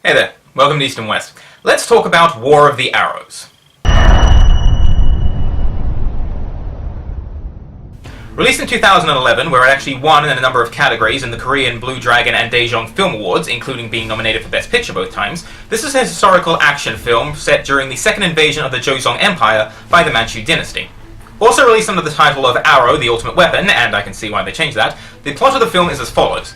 Hey there, welcome to East and West. Let's talk about War of the Arrows. Released in 2011, where it actually won in a number of categories in the Korean Blue Dragon and Daejeon Film Awards, including being nominated for Best Picture both times, this is a historical action film set during the second invasion of the Joseon Empire by the Manchu dynasty. Also released under the title of Arrow, the Ultimate Weapon, and I can see why they changed that, the plot of the film is as follows.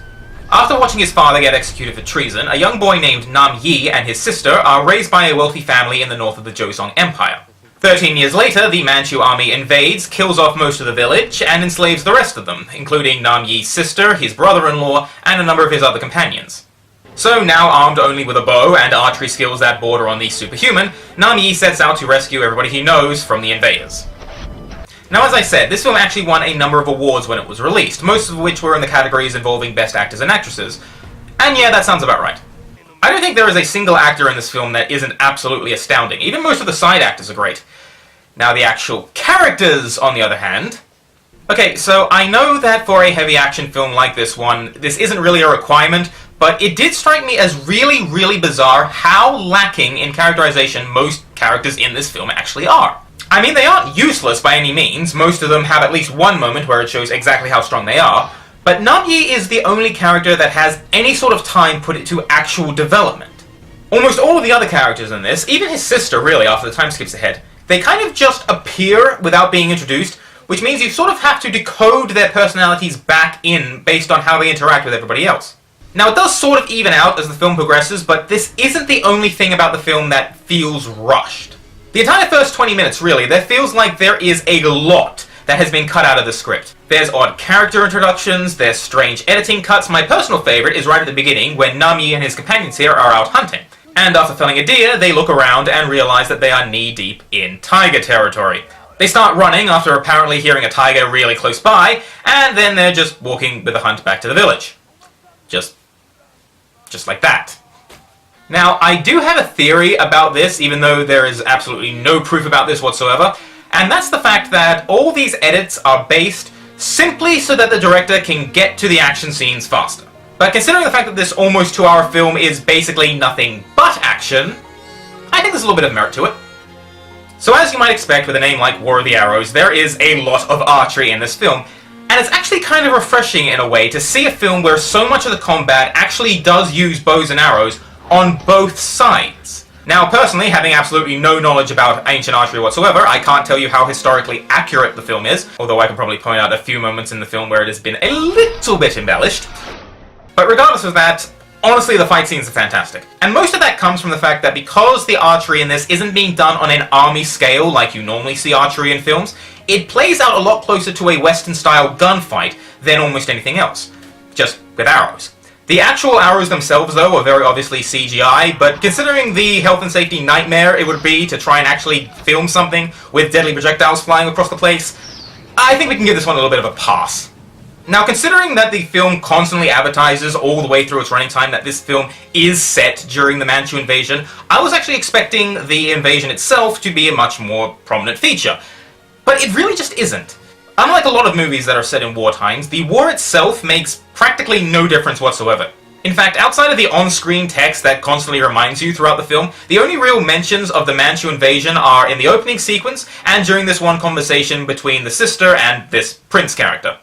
After watching his father get executed for treason, a young boy named Nam Yi and his sister are raised by a wealthy family in the north of the Joseon Empire. 13 years later, the Manchu army invades, kills off most of the village, and enslaves the rest of them, including Nam Yi's sister, his brother-in-law, and a number of his other companions. So now armed only with a bow and archery skills that border on the superhuman, Nam Yi sets out to rescue everybody he knows from the invaders. Now, as I said, this film actually won a number of awards when it was released, most of which were in the categories involving Best Actors and Actresses. And yeah, that sounds about right. I don't think there is a single actor in this film that isn't absolutely astounding. Even most of the side actors are great. Now, the actual characters, on the other hand... Okay, so I know that for a heavy action film like this one, this isn't really a requirement, but it did strike me as really, really bizarre how lacking in characterization most characters in this film actually are. I mean, they aren't useless by any means. Most of them have at least one moment where it shows exactly how strong they are. But Nam Yi is the only character that has any sort of time put into actual development. Almost all of the other characters in this, even his sister really after the time skips ahead, they kind of just appear without being introduced, which means you sort of have to decode their personalities back in based on how they interact with everybody else. Now, it does sort of even out as the film progresses, but this isn't the only thing about the film that feels rushed. The entire first 20 minutes, really, there feels like there is a lot that has been cut out of the script. There's odd character introductions, there's strange editing cuts. My personal favourite is right at the beginning, when Nam Yi and his companions here are out hunting. And after felling a deer, they look around and realise that they are knee-deep in tiger territory. They start running after apparently hearing a tiger really close by, and then they're just walking with the hunt back to the village. Just like that. Now, I do have a theory about this, even though there is absolutely no proof about this whatsoever, and that's the fact that all these edits are based simply so that the director can get to the action scenes faster. But considering the fact that this almost 2-hour film is basically nothing but action, I think there's a little bit of merit to it. So as you might expect with a name like War of the Arrows, there is a lot of archery in this film, and it's actually kind of refreshing in a way to see a film where so much of the combat actually does use bows and arrows on both sides. Now, personally, having absolutely no knowledge about ancient archery whatsoever, I can't tell you how historically accurate the film is, although I can probably point out a few moments in the film where it has been a little bit embellished. But regardless of that, honestly, the fight scenes are fantastic. And most of that comes from the fact that because the archery in this isn't being done on an army scale like you normally see archery in films, it plays out a lot closer to a Western-style gunfight than almost anything else, just with arrows. The actual arrows themselves, though, are very obviously CGI, but considering the health and safety nightmare it would be to try and actually film something with deadly projectiles flying across the place, I think we can give this one a little bit of a pass. Now, considering that the film constantly advertises all the way through its running time that this film is set during the Manchu invasion, I was actually expecting the invasion itself to be a much more prominent feature. But it really just isn't. Unlike a lot of movies that are set in war times, the war itself makes practically no difference whatsoever. In fact, outside of the on-screen text that constantly reminds you throughout the film, the only real mentions of the Manchu invasion are in the opening sequence and during this one conversation between the sister and this prince character.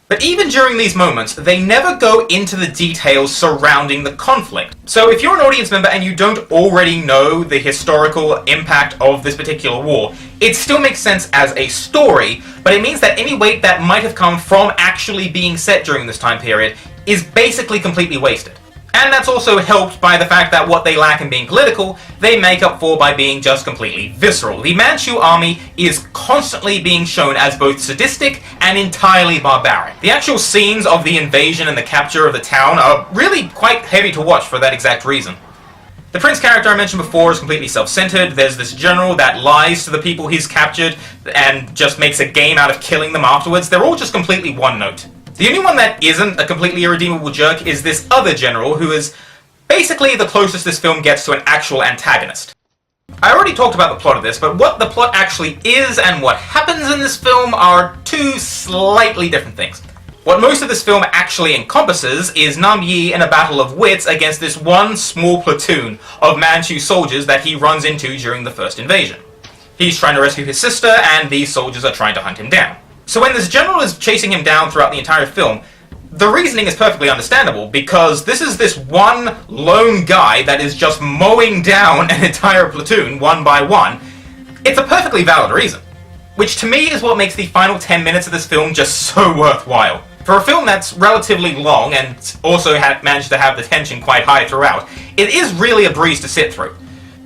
But even during these moments, they never go into the details surrounding the conflict. So if you're an audience member and you don't already know the historical impact of this particular war, it still makes sense as a story, but it means that any weight that might have come from actually being set during this time period is basically completely wasted. And that's also helped by the fact that what they lack in being political, they make up for by being just completely visceral. The Manchu army is constantly being shown as both sadistic and entirely barbaric. The actual scenes of the invasion and the capture of the town are really quite heavy to watch for that exact reason. The prince character I mentioned before is completely self-centered. There's this general that lies to the people he's captured and just makes a game out of killing them afterwards. They're all just completely one note. The only one that isn't a completely irredeemable jerk is this other general, who is basically the closest this film gets to an actual antagonist. I already talked about the plot of this, but what the plot actually is and what happens in this film are two slightly different things. What most of this film actually encompasses is Nam Yi in a battle of wits against this one small platoon of Manchu soldiers that he runs into during the first invasion. He's trying to rescue his sister, and these soldiers are trying to hunt him down. So when this general is chasing him down throughout the entire film, the reasoning is perfectly understandable, because this is this one lone guy that is just mowing down an entire platoon, one by one. It's a perfectly valid reason. Which to me is what makes the final 10 minutes of this film just so worthwhile. For a film that's relatively long, and also managed to have the tension quite high throughout, it is really a breeze to sit through.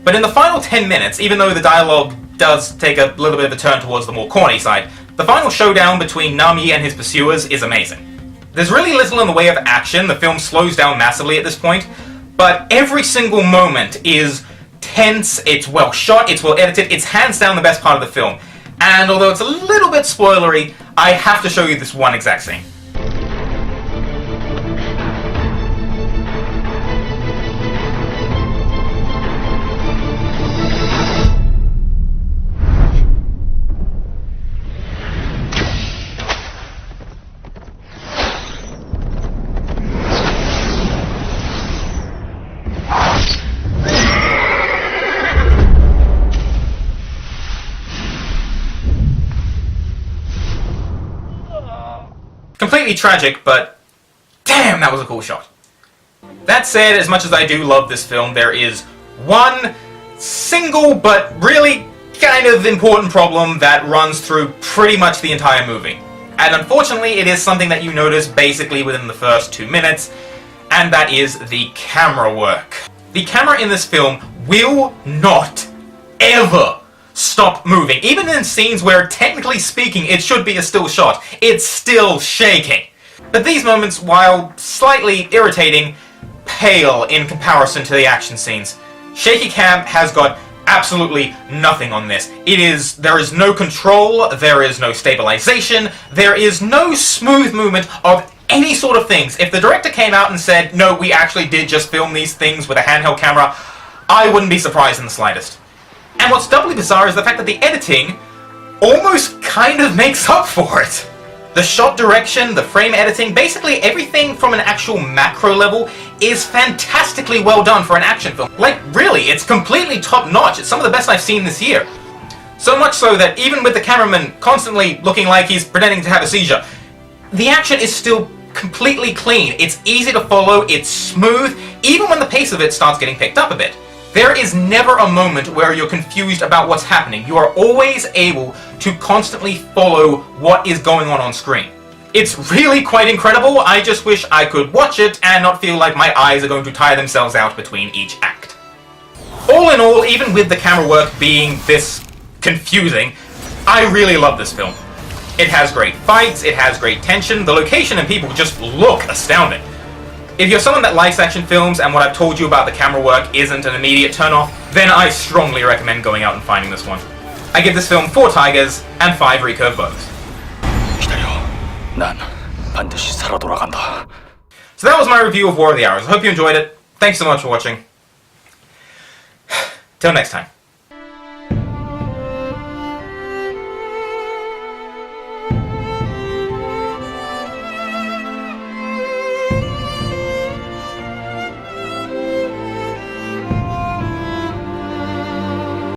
But in the final 10 minutes, even though the dialogue does take a little bit of a turn towards the more corny side, the final showdown between Nam Yi and his pursuers is amazing. There's really little in the way of action, the film slows down massively at this point, but every single moment is tense, it's well shot, it's well edited, it's hands down the best part of the film. And although it's a little bit spoilery, I have to show you this one exact scene. Completely tragic, but damn, that was a cool shot. That said, as much as I do love this film, there is one single but really kind of important problem that runs through pretty much the entire movie. And unfortunately, it is something that you notice basically within the first 2 minutes, and that is the camera work. The camera in this film will not ever stop moving. Even in scenes where, technically speaking, it should be a still shot, it's still shaking. But these moments, while slightly irritating, pale in comparison to the action scenes. Shaky cam has got absolutely nothing on this. There is no control, there is no stabilization, there is no smooth movement of any sort of things. If the director came out and said, no, we actually did just film these things with a handheld camera, I wouldn't be surprised in the slightest. And what's doubly bizarre is the fact that the editing almost kind of makes up for it. The shot direction, the frame editing, basically everything from an actual macro level is fantastically well done for an action film. Like, really, it's completely top-notch. It's some of the best I've seen this year. So much so that even with the cameraman constantly looking like he's pretending to have a seizure, the action is still completely clean. It's easy to follow, it's smooth, even when the pace of it starts getting picked up a bit. There is never a moment where you're confused about what's happening. You are always able to constantly follow what is going on screen. It's really quite incredible. I just wish I could watch it and not feel like my eyes are going to tire themselves out between each act. All in all, even with the camera work being this confusing, I really love this film. It has great fights, it has great tension, the location and people just look astounding. If you're someone that likes action films and what I've told you about the camera work isn't an immediate turn-off, then I strongly recommend going out and finding this one. I give this film 4 tigers and 5 recurve bows. So that was my review of War of the Arrows. I hope you enjoyed it. Thanks so much for watching. Till next time.